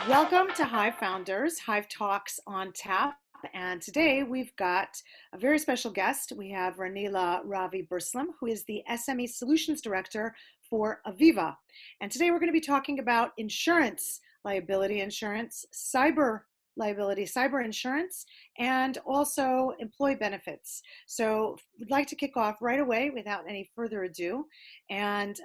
Welcome to Hive Founders, Hive Talks on tap. And today we've got a very special guest. We have Ranila Ravi-Burslem, who is the SME Solutions Director for Aviva. And today we're going to be talking about insurance, liability insurance, cyber liability, cyber insurance, and also employee benefits. So we'd like to kick off right away without any further ado. And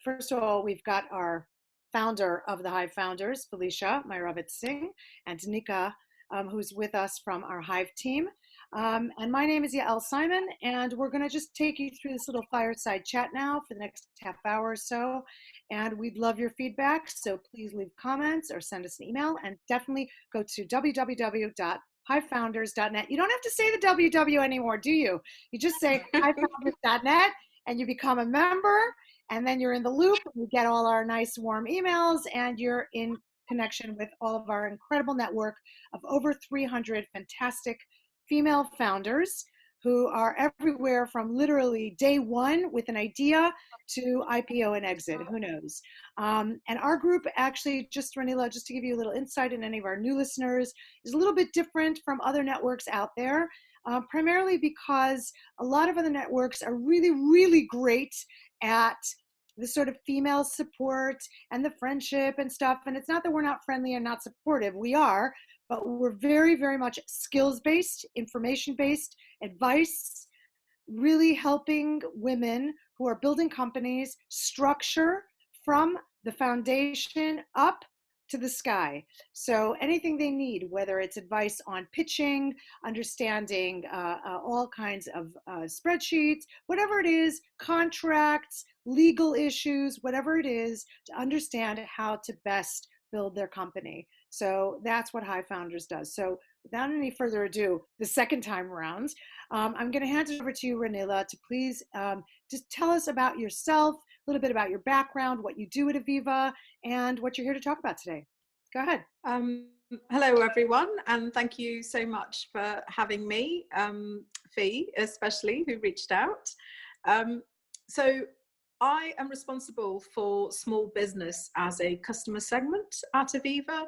first of all, we've got our founder of the Hive Founders, Felicia Myrovitz-Singh, and Danica, who's with us from our Hive team. And my name is Yael Simon, and we're going to just take you through this little fireside chat now for the next half hour or so. And we'd love your feedback, so please leave comments or send us an email, and definitely go to www.hivefounders.net. You don't have to say the WW anymore, do you? You just say hivefounders.net, and you become a member. And then you're in the loop, and you get all our nice warm emails, and you're in connection with all of our incredible network of over 300 fantastic female founders who are everywhere from literally day one with an idea to IPO and exit, who knows. And our group actually, just Ranila, just to give you a little insight in any of our new listeners, is a little bit different from other networks out there. Primarily because a lot of other networks are really, really great at the sort of female support and the friendship and stuff. And it's not that we're not friendly and not supportive. We are, but we're very, very much skills-based, information-based advice, really helping women who are building companies structure from the foundation up to the sky. So anything they need, whether it's advice on pitching, understanding all kinds of spreadsheets, whatever it is, contracts, legal issues, whatever it is, to understand how to best build their company. So that's what Hive Founders does. So without any further ado, the second time around, I'm going to hand it over to you, Ranila, to please just tell us about yourself, a little bit about your background, what you do at Aviva, and what you're here to talk about today. Go ahead. Hello, everyone, and thank you so much for having me, Fee, especially, who reached out. So I am responsible for small business as a customer segment at Aviva,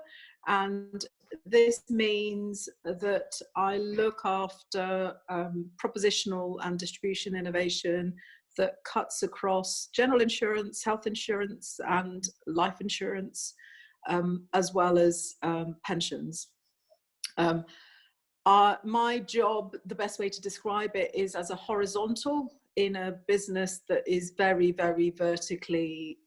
and this means that I look after propositional and distribution innovation that cuts across general insurance, health insurance, and life insurance, as well as pensions. My job, the best way to describe it, is as a horizontal in a business that is very, very vertically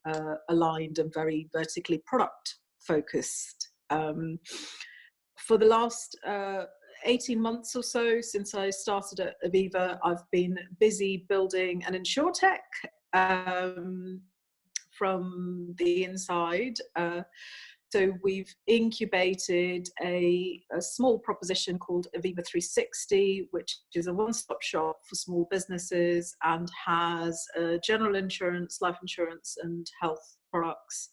aligned and very vertically product focused. For the last 18 months or so since I started at Aviva, I've been busy building an insurtech from the inside. So we've incubated a small proposition called Aviva 360, which is a one-stop shop for small businesses and has general insurance, life insurance, and health products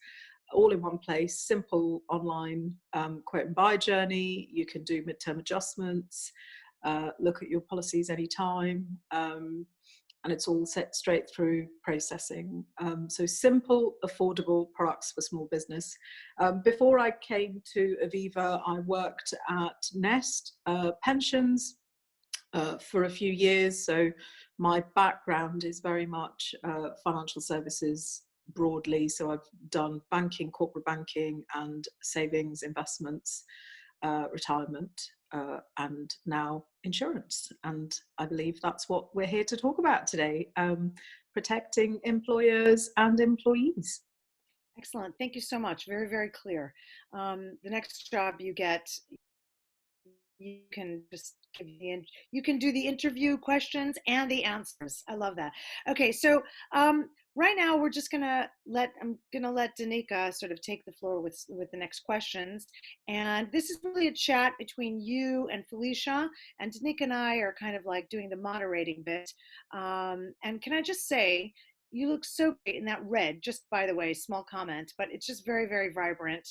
all in one place. Simple online quote and buy journey. You can do midterm adjustments, look at your policies anytime, and it's all set straight through processing. So simple, affordable products for small business. Before I came to Aviva, I worked at Nest Pensions for a few years. So my background is very much financial services broadly. So I've done banking, corporate banking, and savings, investments, retirement, and now insurance. And I believe that's what we're here to talk about today, protecting employers and employees. Excellent. Thank you so much. Very, very clear. The next job you get, you can just you can do the interview questions and the answers. I love that. Okay, so right now we're just I'm gonna let Danica sort of take the floor with the next questions. And this is really a chat between you and Felicia, and Danica and I are kind of like doing the moderating bit. And can I just say, you look so great in that red, just by the way, small comment, but it's just very, very vibrant.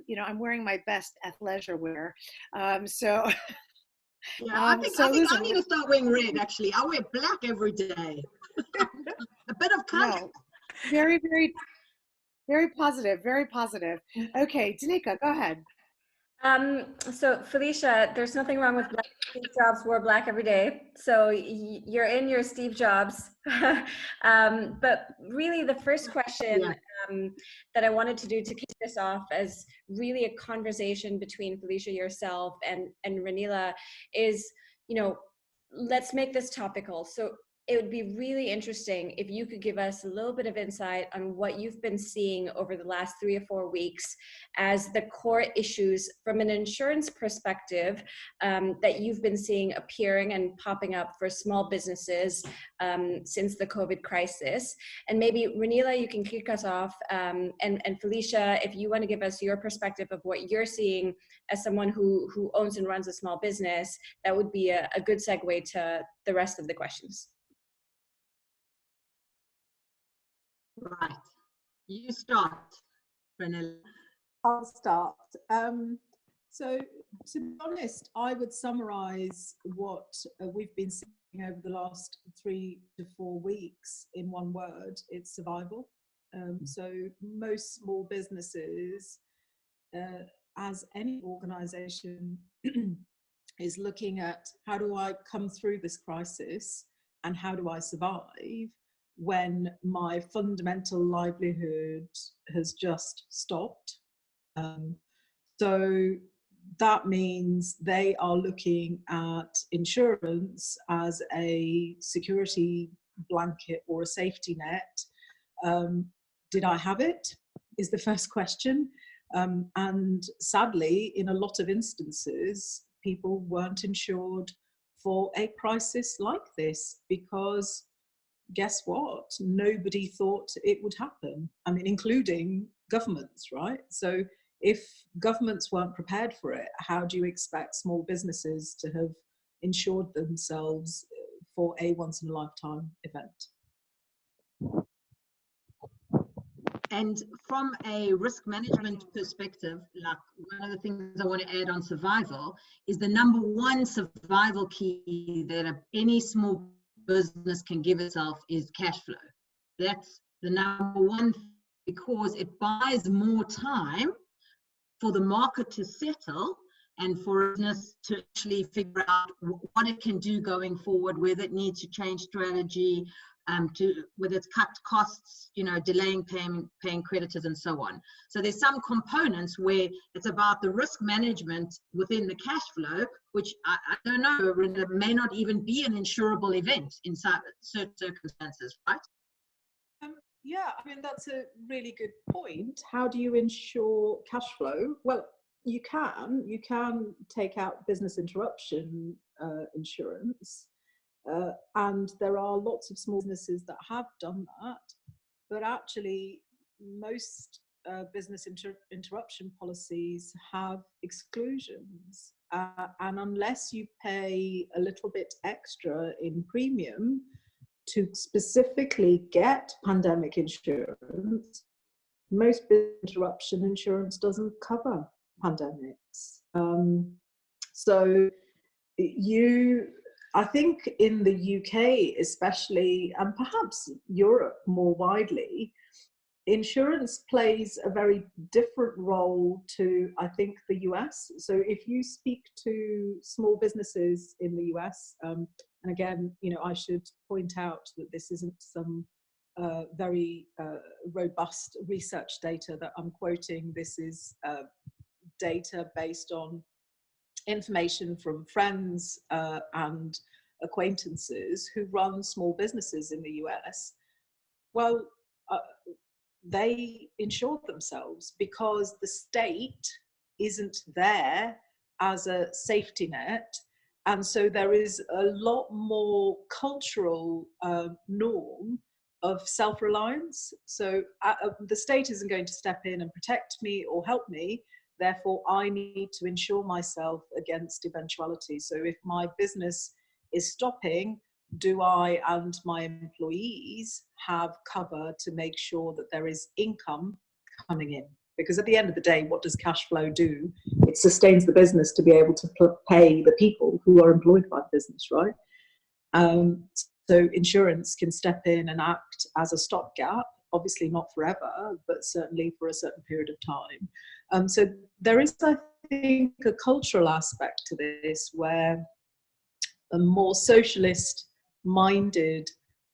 You know, I'm wearing my best athleisure wear. So yeah, I think I need to start wearing red, actually. I wear black every day. A bit of color. No, very, very Very positive, very positive. Okay, Danica, go ahead. So Felicia, there's nothing wrong with black. Steve Jobs wore black every day. So you're in your Steve Jobs. But really the first question that I wanted to do to kick this off as really a conversation between Felicia, yourself, and Ranila is, let's make this topical. So it would be really interesting if you could give us a little bit of insight on what you've been seeing over the last 3 or 4 weeks as the core issues from an insurance perspective that you've been seeing appearing and popping up for small businesses since the COVID crisis. And maybe Ranila, you can kick us off, and Felicia, if you want to give us your perspective of what you're seeing as someone who owns and runs a small business, that would be a good segue to the rest of the questions. Right. You start, Ranila. I'll start. So to be honest, I would summarize what we've been seeing over the last 3 to 4 weeks in one word. It's survival. So most small businesses, as any organization, is looking at how do I come through this crisis and how do I survive when my fundamental livelihood has just stopped. So that means they are looking at insurance as a security blanket or a safety net. Did I have it? Is the first question. And sadly, in a lot of instances, people weren't insured for a crisis like this because guess what? Nobody thought it would happen. I mean, including governments, right? So if governments weren't prepared for it, how do you expect small businesses to have insured themselves for a once in a lifetime event? And from a risk management perspective, like one of the things I want to add on survival is the number one survival key that any small business can give itself is cash flow. That's the number one, because it buys more time for the market to settle and for business to actually figure out what it can do going forward, whether it needs to change strategy, whether it's cut costs, delaying paying creditors and so on. So there's some components where it's about the risk management within the cash flow, which I don't know, may not even be an insurable event in certain circumstances, right? Yeah, I mean, that's a really good point. How do you insure cash flow? Well, you can take out business interruption insurance. And there are lots of small businesses that have done that, but actually most business interruption policies have exclusions. And unless you pay a little bit extra in premium to specifically get pandemic insurance, most business interruption insurance doesn't cover pandemics. So I think in the UK especially, and perhaps Europe more widely, insurance plays a very different role to, I think, the US. So if you speak to small businesses in the US, and again, I should point out that this isn't some very robust research data that I'm quoting. This is data based on information from friends and acquaintances who run small businesses in the US. Well, they insured themselves because the state isn't there as a safety net. And so there is a lot more cultural norm of self-reliance. So the state isn't going to step in and protect me or help me. Therefore, I need to insure myself against eventualities. So if my business is stopping, do I and my employees have cover to make sure that there is income coming in? Because at the end of the day, what does cash flow do? It sustains the business to be able to pay the people who are employed by the business, right? So insurance can step in and act as a stopgap obviously not forever, but certainly for a certain period of time. So there is, I think, a cultural aspect to this where a more socialist-minded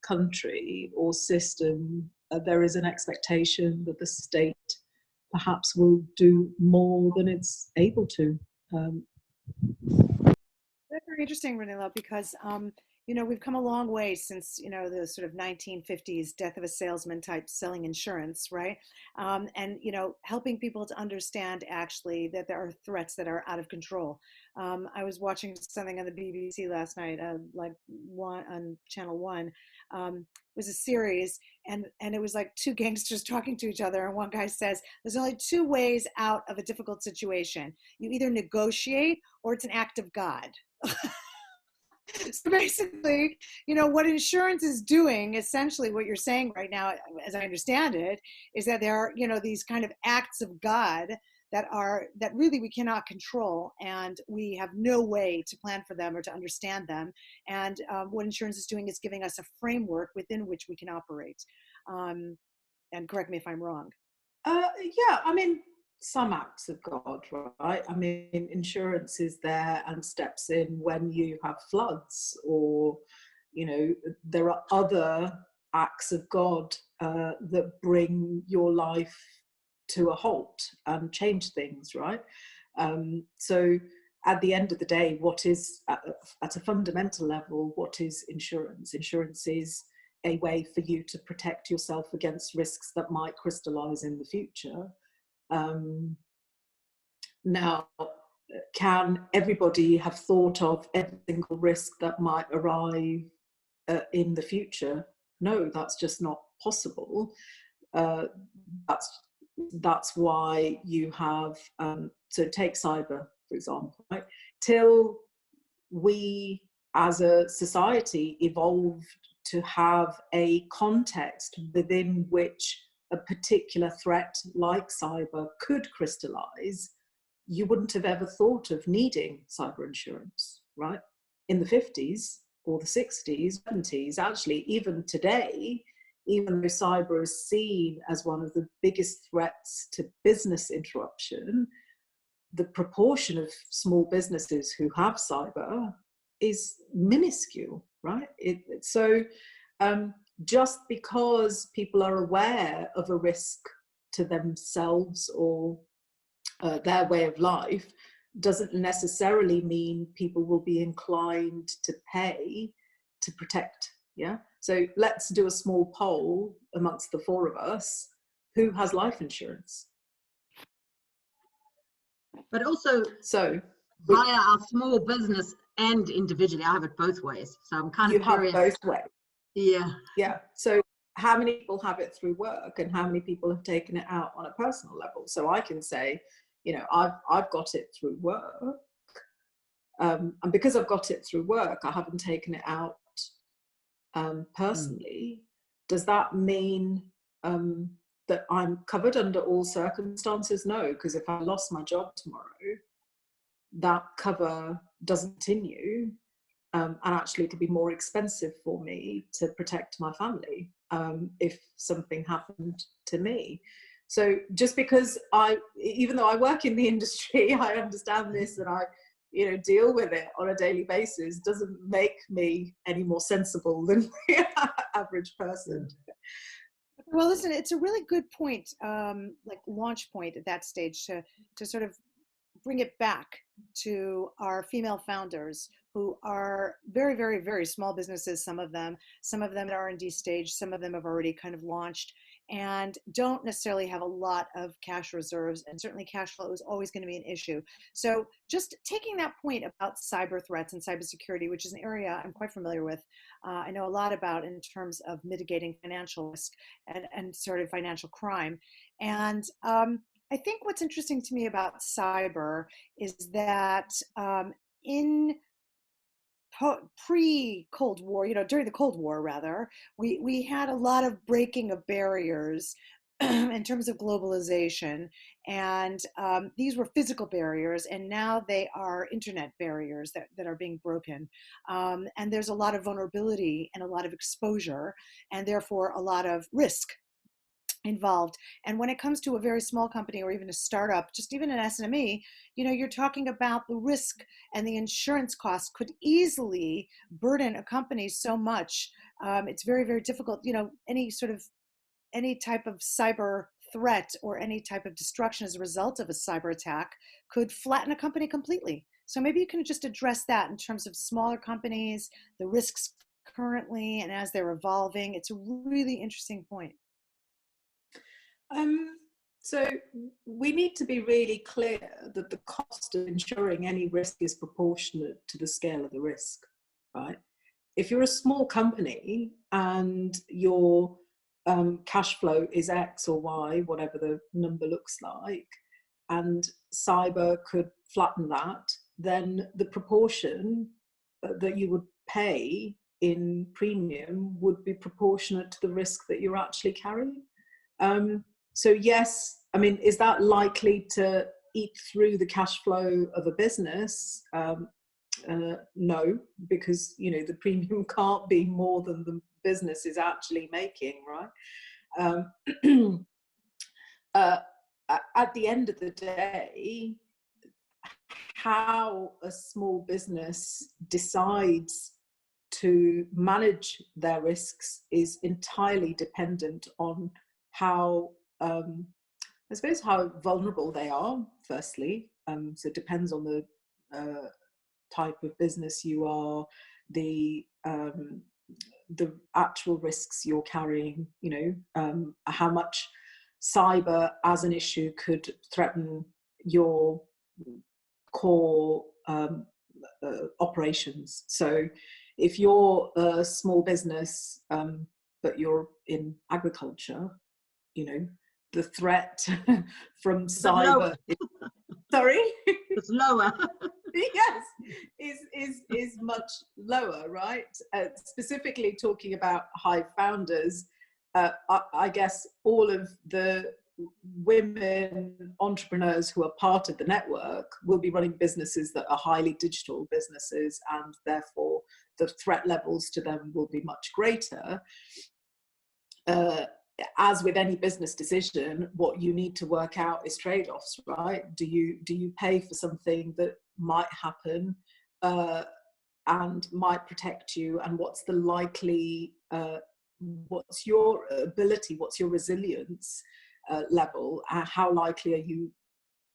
country or system, there is an expectation that the state perhaps will do more than it's able to. That's very interesting, Ranila, because we've come a long way since the sort of 1950s death of a salesman type selling insurance, right? And helping people to understand actually that there are threats that are out of control. I was watching something on the BBC last night, on Channel 1. It was a series, and it was like two gangsters talking to each other, and one guy says, "There's only two ways out of a difficult situation. You either negotiate, or it's an act of God." So basically, what insurance is doing, essentially what you're saying right now, as I understand it, is that there are, these kind of acts of God that really we cannot control, and we have no way to plan for them or to understand them. And what insurance is doing is giving us a framework within which we can operate. And correct me if I'm wrong. Yeah, I mean, some acts of God, right? I mean, insurance is there and steps in when you have floods, or, there are other acts of God that bring your life to a halt and change things, right? So at the end of the day, what is, at a fundamental level, what is insurance? Insurance is a way for you to protect yourself against risks that might crystallize in the future. Now, can everybody have thought of every single risk that might arrive in the future? No, that's just not possible. That's why you have, so take cyber, for example, right? Till we as a society evolved to have a context within which a particular threat like cyber could crystallize, you wouldn't have ever thought of needing cyber insurance, right? In the 50s or the 60s, 70s, actually, even today, even though cyber is seen as one of the biggest threats to business interruption, the proportion of small businesses who have cyber is minuscule, right? So just because people are aware of a risk to themselves or their way of life doesn't necessarily mean people will be inclined to pay to protect. Yeah. So let's do a small poll amongst the four of us. Who has life insurance? But also, via our small business and individually, I have it both ways. So I'm kind of curious. You have both ways. Yeah. Yeah. So how many people have it through work, and how many people have taken it out on a personal level? So I can say, I've got it through work, and because I've got it through work, I haven't taken it out personally. Does that mean that I'm covered under all circumstances? No, because if I lost my job tomorrow, that cover doesn't continue, and actually it could be more expensive for me to protect my family if something happened to me. So just because even though I work in the industry, I understand this and I deal with it on a daily basis, doesn't make me any more sensible than the average person. Well, listen, it's a really good point, like launch point at that stage to sort of bring it back to our female founders who are very, very, very small businesses. Some of them at R&D stage, some of them have already kind of launched and don't necessarily have a lot of cash reserves, and certainly cash flow is always going to be an issue. So just taking that point about cyber threats and cybersecurity, which is an area I'm quite familiar with, I know a lot about in terms of mitigating financial risk and sort of financial crime. And I think what's interesting to me about cyber is that in pre-Cold War, during the Cold War rather, we had a lot of breaking of barriers in terms of globalization, and these were physical barriers, and now they are internet barriers that are being broken, and there's a lot of vulnerability and a lot of exposure, and therefore a lot of risk involved. And when it comes to a very small company or even a startup, just even an SME, you're talking about the risk, and the insurance costs could easily burden a company so much. It's very, very difficult. Any type of cyber threat or any type of destruction as a result of a cyber attack could flatten a company completely. So maybe you can just address that in terms of smaller companies, the risks currently and as they're evolving. It's a really interesting point. So we need to be really clear that the cost of insuring any risk is proportionate to the scale of the risk, right? If you're a small company and your cash flow is X or Y, whatever the number looks like, and cyber could flatten that, then the proportion that you would pay in premium would be proportionate to the risk that you're actually carrying. So yes, I mean, is that likely to eat through the cash flow of a business? No, because the premium can't be more than the business is actually making, right? At the end of the day, how a small business decides to manage their risks is entirely dependent on how, I suppose, how vulnerable they are, firstly. So it depends on the type of business you are, the actual risks you're carrying, how much cyber as an issue could threaten your core operations. So if you're a small business, but you're in agriculture, the threat from cyber sorry? It's lower. Yes, is much lower, right? Specifically talking about Hive Founders, I guess all of the women entrepreneurs who are part of the network will be running businesses that are highly digital businesses, and therefore the threat levels to them will be much greater. As with any business decision, what you need to work out is trade-offs, right? Do you pay for something that might happen and might protect you, and what's the likely, what's your ability, what's your resilience level, how likely are you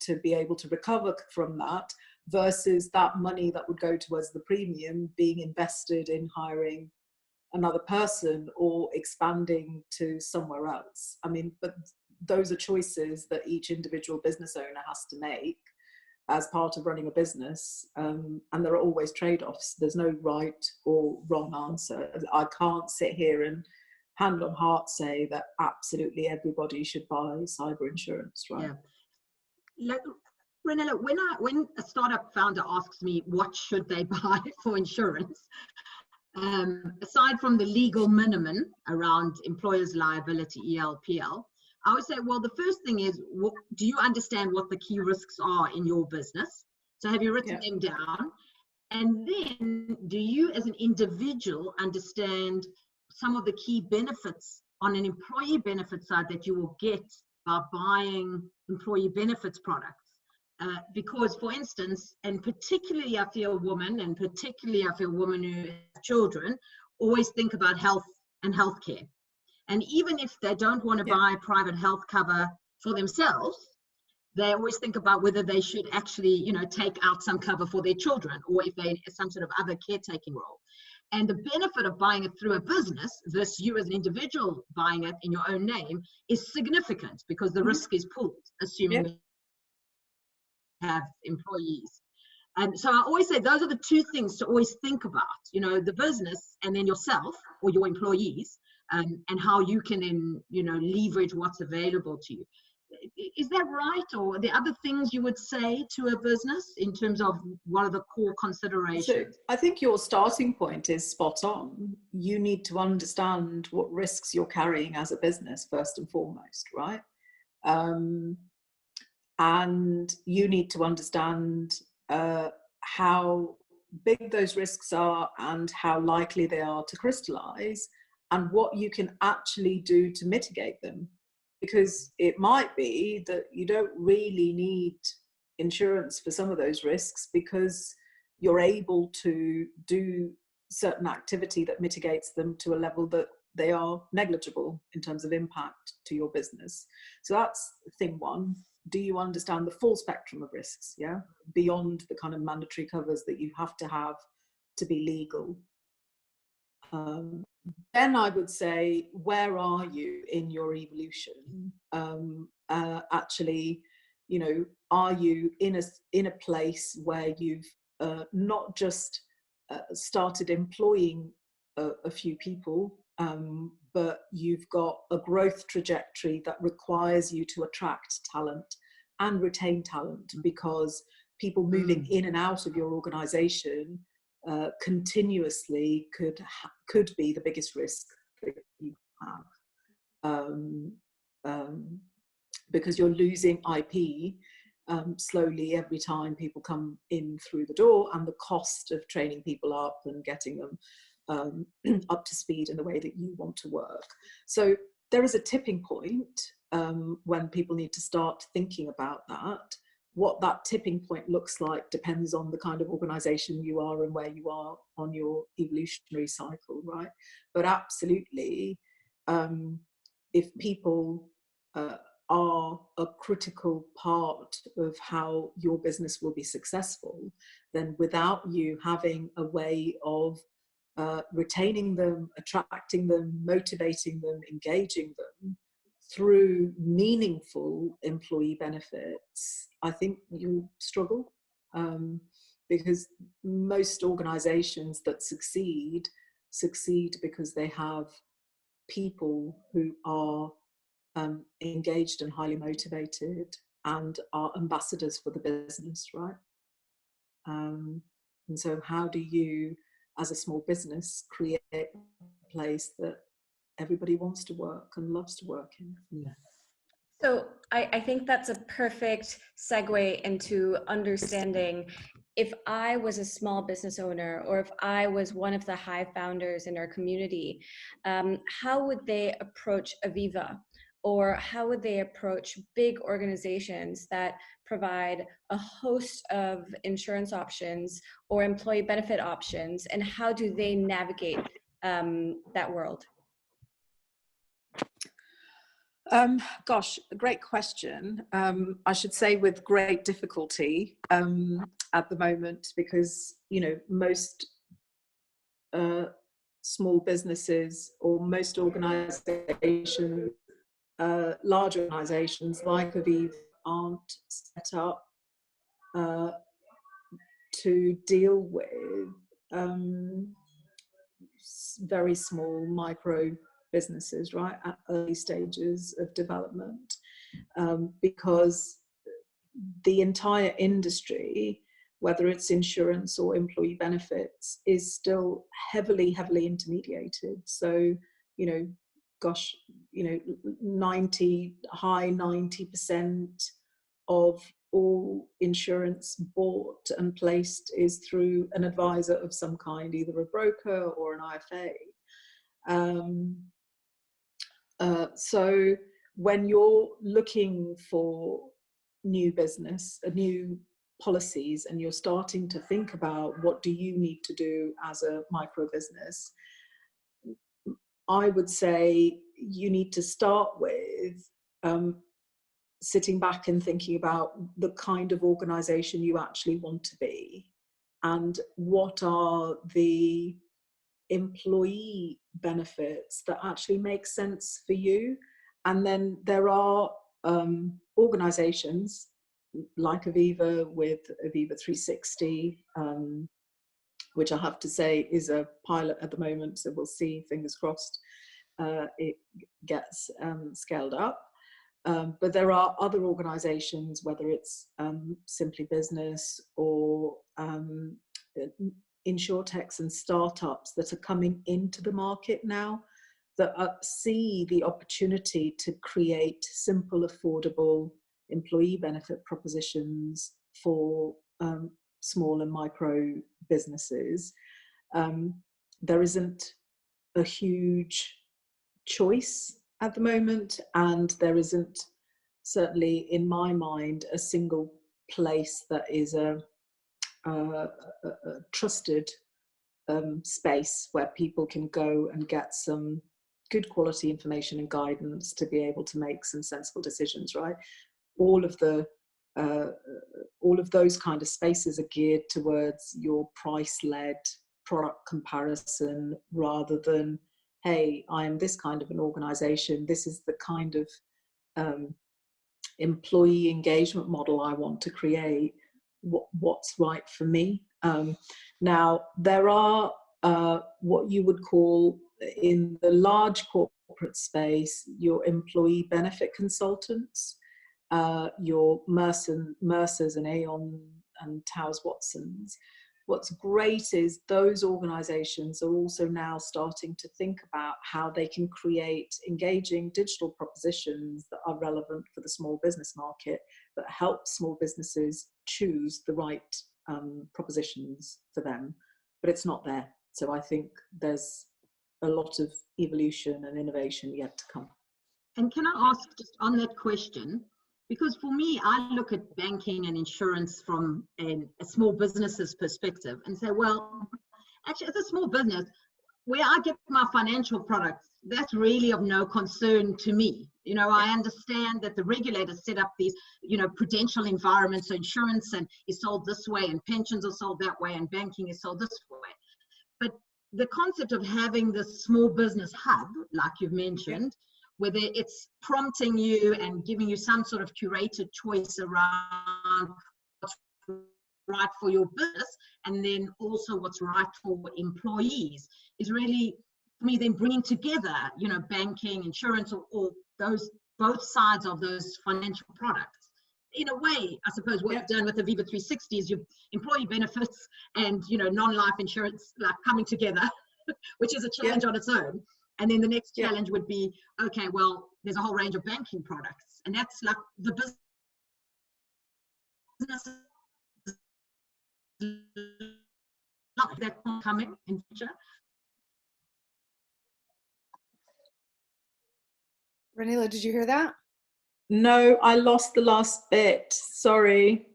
to be able to recover from that, versus that money that would go towards the premium being invested in hiring another person or expanding to somewhere else. I mean, but those are choices that each individual business owner has to make as part of running a business, and there are always trade-offs. There's no right or wrong answer. I can't sit here and hand on heart say that absolutely everybody should buy cyber insurance, right? Yeah. Ranila, when a startup founder asks me what should they buy for insurance, aside from the legal minimum around employers' liability, ELPL, I would say, well, the first thing is, do you understand what the key risks are in your business? So have you written them down? And then do you as an individual understand some of the key benefits on an employee benefit side that you will get by buying employee benefits products? Because, for instance, and particularly I feel women who have children always think about health and healthcare. And even if they don't want to buy private health cover for themselves, they always think about whether they should actually, take out some cover for their children, or if they some sort of other caretaking role. And the benefit of buying it through a business versus you as an individual buying it in your own name is significant, because the risk is pooled, assuming you have employees. And so I always say those are the two things to always think about, the business and then yourself or your employees, and how you can then, leverage what's available to you. Is that right? Or are there other things you would say to a business in terms of what are the core considerations? So I think your starting point is spot on. You need to understand what risks you're carrying as a business first and foremost, right? And you need to understand how big those risks are and how likely they are to crystallize, and what you can actually do to mitigate them. because it might be that you don't really need insurance for some of those risks because you're able to do certain activity that mitigates them to a level that they are negligible in terms of impact to your business. So that's thing one. Do you understand the full spectrum of risks? Yeah, beyond the kind of mandatory covers that you have to be legal. Then I would say, where are you in your evolution? Actually, you know, are you in a place where you've not just started employing a few people, but you've got a growth trajectory that requires you to attract talent and retain talent, because people moving in and out of your organization continuously could be the biggest risk that you have, because you're losing IP slowly every time people come in through the door, and the cost of training people up and getting them up to speed in the way that you want to work. So there is a tipping point when people need to start thinking about that. What that tipping point looks like depends on the kind of organization you are and where you are on your evolutionary cycle, right? But absolutely, if people are a critical part of how your business will be successful, then without you having a way of retaining them, attracting them, motivating them, engaging them through meaningful employee benefits, I think you'll struggle, because most organizations that succeed because they have people who are engaged and highly motivated and are ambassadors for the business, right? And so how do you, as a small business, create a place that everybody wants to work and loves to work in? Yeah. So I think that's a perfect segue into understanding, if I was a small business owner, or if I was one of the Hive founders in our community, how would they approach Aviva? Or how would they approach big organizations that provide a host of insurance options or employee benefit options? And how do they navigate that world? Gosh, great question. I should say with great difficulty at the moment, because, you know, most small businesses or most organizations, large organizations like Aviva, aren't set up to deal with very small micro businesses, right, at early stages of development, because the entire industry, whether it's insurance or employee benefits, is still heavily intermediated. So, you know, gosh, you know, high 90% of all insurance bought and placed is through an advisor of some kind, either a broker or an IFA. So when you're looking for new business, new policies, and you're starting to think about what do you need to do as a micro business, I would say you need to start with sitting back and thinking about the kind of organization you actually want to be, and what are the employee benefits that actually make sense for you. And then there are organizations like Aviva, with Aviva 360, which I have to say is a pilot at the moment, so we'll see, fingers crossed, it gets scaled up. But there are other organizations, whether it's Simply Business or insurtechs and startups that are coming into the market now, that see the opportunity to create simple, affordable employee benefit propositions for small and micro businesses. There isn't a huge choice at the moment, and there isn't, certainly in my mind, a single place that is a trusted space where people can go and get some good quality information and guidance to be able to make some sensible decisions, right? All of those kind of spaces are geared towards your price-led product comparison, rather than, hey, I am this kind of an organization, this is the kind of employee engagement model I want to create, what's right for me. Now, there are what you would call, in the large corporate space, your employee benefit consultants, your Mercers and Aon and Towers Watsons. What's great is those organizations are also now starting to think about how they can create engaging digital propositions that are relevant for the small business market, that help small businesses choose the right propositions for them. But it's not there. So I think there's a lot of evolution and innovation yet to come. And can I ask, just on that question, because for me, I look at banking and insurance from a small business's perspective and say, well, actually, as a small business, where I get my financial products, that's really of no concern to me. You know, I understand that the regulators set up these, you know, prudential environments, so insurance and is sold this way, and pensions are sold that way, and banking is sold this way. But the concept of having this small business hub, like you've mentioned, whether it's prompting you and giving you some sort of curated choice around what's right for your business, and then also what's right for employees, is really, for me, then bringing together, you know, banking, insurance, or those, both sides of those financial products. In a way, I suppose what you've done with Aviva 360 is your employee benefits and, you know, non-life insurance, like, coming together, which is a challenge on its own. And then the next challenge would be, okay, well, there's a whole range of banking products, and that's like the business that coming in future. Ranila, did you hear that? No, I lost the last bit. Sorry.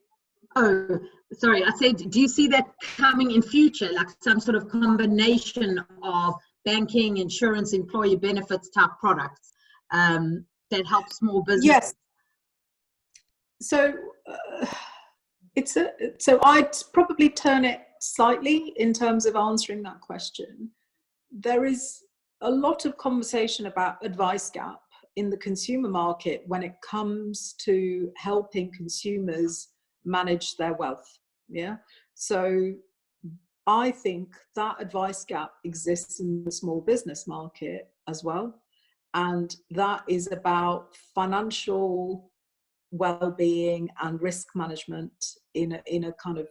Oh, sorry. I said, do you see that coming in future, like some sort of combination of banking, insurance, employee benefits type products that help small business? Yes. So so I'd probably turn it slightly in terms of answering that question. There is a lot of conversation about advice gap in the consumer market when it comes to helping consumers manage their wealth. Yeah. So I think that advice gap exists in the small business market as well. And that is about financial well-being and risk management in a kind of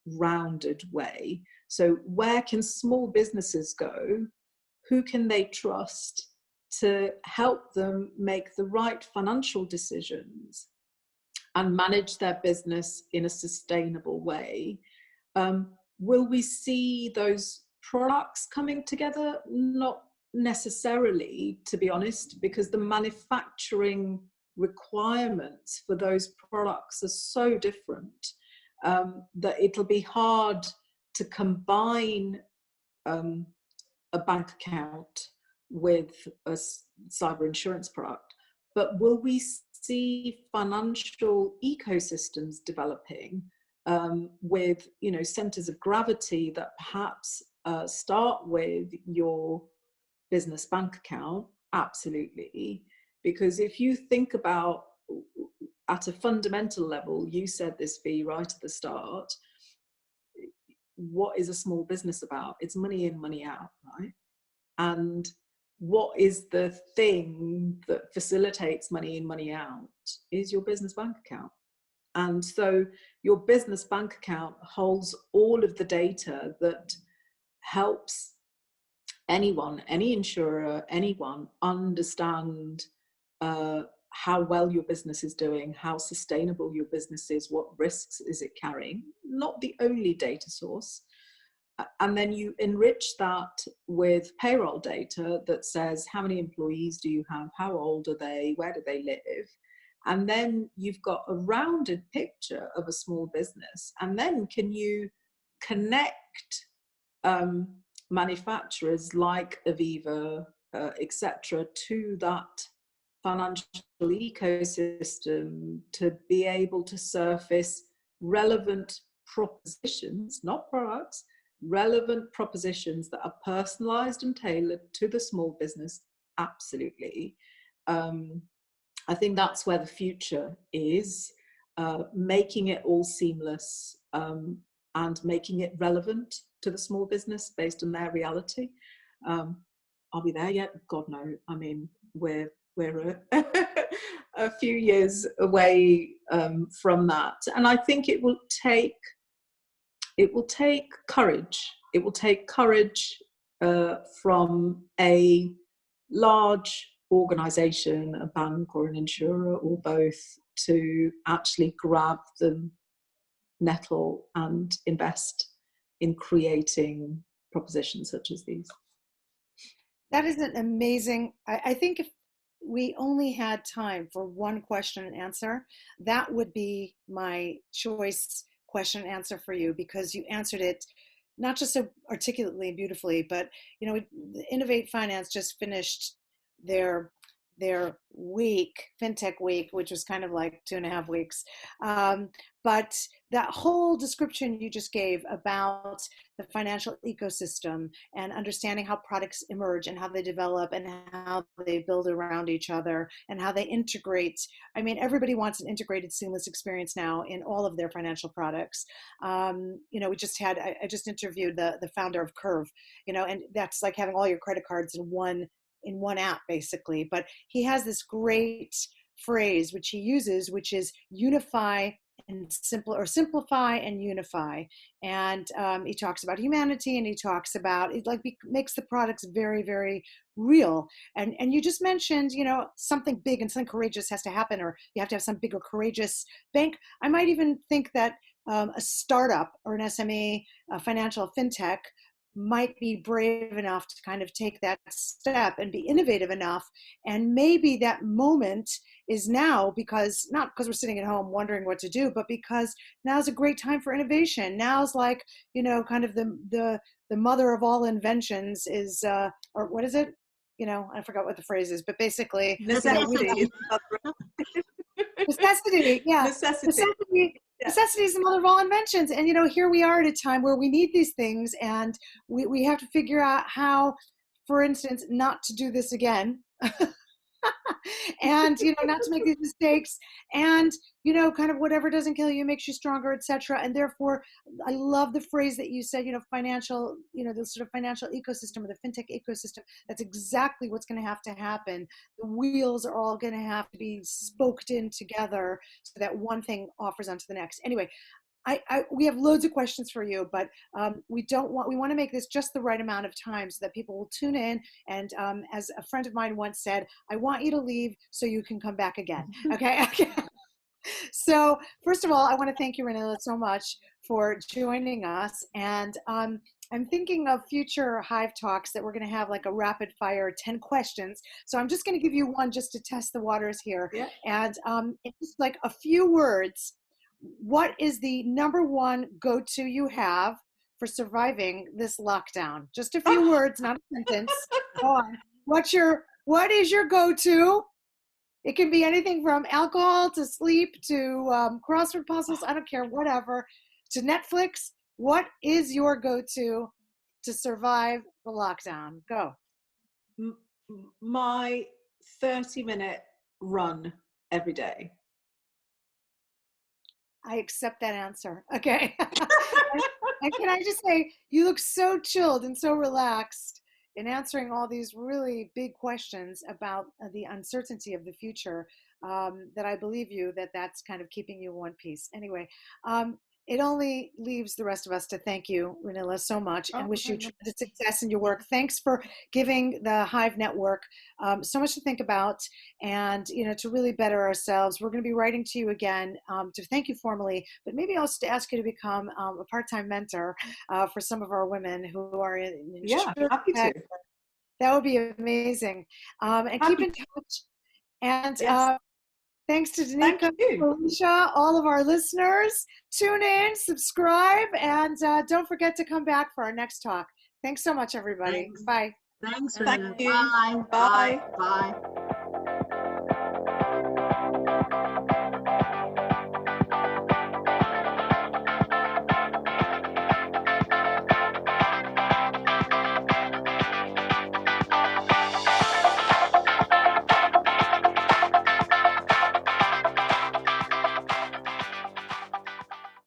rounded way. So where can small businesses go? Who can they trust to help them make the right financial decisions and manage their business in a sustainable way? Will we see those products coming together? Not necessarily, to be honest, because the manufacturing requirements for those products are so different that it'll be hard to combine a bank account with a cyber insurance product. But will we see financial ecosystems developing with, you know, centers of gravity that perhaps start with your business bank account? Absolutely. Because if you think about, at a fundamental level, you said this, Fee, right at the start, what is a small business about? It's money in, money out, right? And what is the thing that facilitates money in, money out is your business bank account. And so your business bank account holds all of the data that helps anyone, any insurer, anyone understand how well your business is doing, how sustainable your business is, what risks is it carrying. Not the only data source, and then you enrich that with payroll data that says how many employees do you have, how old are they, where do they live, and then you've got a rounded picture of a small business. And then can you connect manufacturers like Aviva, etc., to that financial ecosystem to be able to surface relevant propositions, not products, relevant propositions that are personalized and tailored to the small business? Absolutely. I think that's where the future is, making it all seamless, and making it relevant to the small business based on their reality. Are we there yet? God, no. I mean, we're a few years away from that. And I think it will take courage. It will take courage from a large organization, a bank or an insurer or both, to actually grab the nettle and invest in creating propositions such as these. That is an amazing, I think if we only had time for one question and answer, that would be my choice question and answer for you, because you answered it not just so articulately and beautifully, but you know, Innovate Finance just finished their week, FinTech week, which was kind of like 2.5 weeks. But that whole description you just gave about the financial ecosystem and understanding how products emerge and how they develop and how they build around each other and how they integrate. I mean, everybody wants an integrated, seamless experience now in all of their financial products. You know, I just interviewed the founder of Curve, you know, and that's like having all your credit cards in one app, basically. But he has this great phrase which he uses, which is unify and simplify and unify. And he talks about humanity, and he talks about it, like, makes the products very, very real. And you just mentioned, you know, something big and something courageous has to happen, or you have to have some big or courageous bank. I might even think that a startup or an SME, financial fintech, might be brave enough to kind of take that step and be innovative enough. And maybe that moment is now, because not because we're sitting at home wondering what to do, but because now's a great time for innovation. Now's like, you know, kind of the mother of all inventions is, or what is it? You know, I forgot what the phrase is, but basically necessity. Necessity, yeah. Necessity is the mother of all inventions. And, you know, here we are at a time where we need these things, and we have to figure out how, for instance, not to do this again. And, you know, not to make these mistakes, and, you know, kind of whatever doesn't kill you makes you stronger, etc. And therefore, I love the phrase that you said, you know, financial, you know, the sort of financial ecosystem or the fintech ecosystem. That's exactly what's going to have to happen. The wheels are all going to have to be spoked in together so that one thing offers onto the next. Anyway, we have loads of questions for you, but we want to make this just the right amount of time so that people will tune in. And as a friend of mine once said, I want you to leave so you can come back again. Okay. So first of all, I want to thank you, Ranila, so much for joining us. And I'm thinking of future Hive Talks that we're going to have like a rapid fire 10 questions. So I'm just going to give you one just to test the waters here. Yeah. And it's just like a few words. What is the number one go-to you have for surviving this lockdown? Just a few words, not a sentence. Go on. What is your go-to? It can be anything from alcohol to sleep to crossword puzzles. I don't care, whatever. To Netflix. What is your go-to to survive the lockdown? Go. My 30-minute run every day. I accept that answer. Okay. And can I just say, you look so chilled and so relaxed in answering all these really big questions about the uncertainty of the future, that I believe you, that's kind of keeping you in one piece. Anyway, it only leaves the rest of us to thank you, Ranila, so much, and wish you tremendous success in your work. Thanks for giving the Hive Network so much to think about, and to really better ourselves. We're going to be writing to you again to thank you formally, but maybe also to ask you to become a part-time mentor for some of our women who are in happy to. That would be amazing. And keep in touch. And yes. Thanks to Danica, Felicia, all of our listeners. Tune in, subscribe, and don't forget to come back for our next talk. Thanks so much, everybody. Thanks. Bye. Thanks, Thank you. Bye. Bye. Bye. Bye.